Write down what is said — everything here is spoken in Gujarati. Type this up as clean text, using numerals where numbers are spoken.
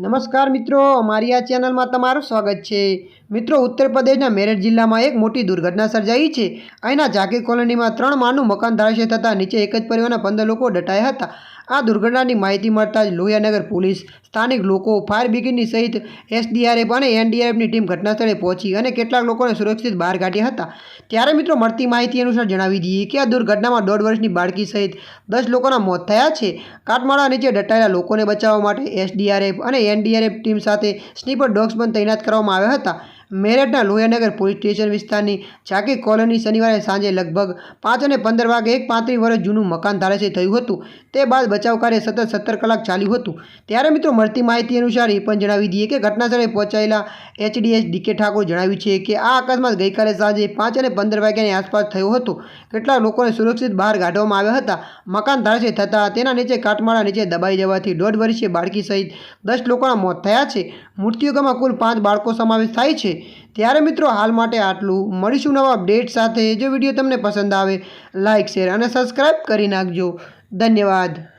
નમસ્કાર મિત્રો, અમારી આ ચેનલમાં તમારું સ્વાગત છે। મિત્રો, ઉત્તર પ્રદેશના મેરઠ જિલ્લામાં એક મોટી દુર્ઘટના સર્જાઈ છે। અહીંના ઝાકીર કોલોનીમાં 3 માળનું મકાન ધરાશય થતાં નીચે એક જ પરિવારના 15 લોકો દટાયા હતા। આ દુર્ઘટનાની માહિતી મળતા જ લોહિયાનગર પોલીસ, સ્થાનિક લોકો, ફાયર બ્રિગેડની સહિત એસડીઆરએફ અને એનડીઆરએફની ટીમ ઘટનાસ્થળે પહોંચી અને કેટલાક લોકોને સુરક્ષિત બહાર કાઢ્યા હતા। ત્યારે મિત્રો, મળતી માહિતી અનુસાર જણાવી દઈએ કે આ દુર્ઘટનામાં 1.5 વર્ષની બાળકી સહિત 10 લોકોના મોત થયા છે। કાટમાળા નીચે દટાયેલા લોકોને બચાવવા માટે એસડીઆરએફ અને એનડીઆરએફ ટીમ સાથે સ્નીપર ડોગ્સ પણ તૈનાત કરવામાં આવ્યા હતા। મેરઠના લોહિયાનગર પોલીસ સ્ટેશન વિસ્તારની ઝાકીર કોલોની શનિવારે સાંજે લગભગ 5:15 વાગે એક 35 વર્ષ જૂનું મકાન ધરાશય થયું હતું। તે બાદ બચાવ કાર્ય સતત 17 કલાક ચાલ્યું હતું। ત્યારે મિત્રો, મળતી માહિતી અનુસાર એ પણ જણાવી દઈએ કે ઘટનાસ્થળે પહોંચાયેલા એચડીએસ ડીકે ઠાકોર જણાવ્યું છે કે આ અકસ્માત ગઈકાલે સાંજે 5:15 વાગ્યાની આસપાસ થયો હતો। કેટલાક લોકોને સુરક્ષિત બહાર કાઢવામાં આવ્યા હતા। મકાન ધરાશય થતાં તેના નીચે કાટમાળા નીચે દબાઈ જવાથી 1.5 વર્ષીય બાળકી સહિત 10 લોકોના મોત થયા છે। મૃત્યુમાં કુલ 5 બાળકો સમાવેશ થાય છે। ત્યારે મિત્રો, હાલ માટે આટલું। મળીશું નવા અપડેટ સાથે। જો વિડીયો તમને પસંદ આવે, લાઇક, શેર અને સબસ્ક્રાઈબ કરી નાખજો। ધન્યવાદ।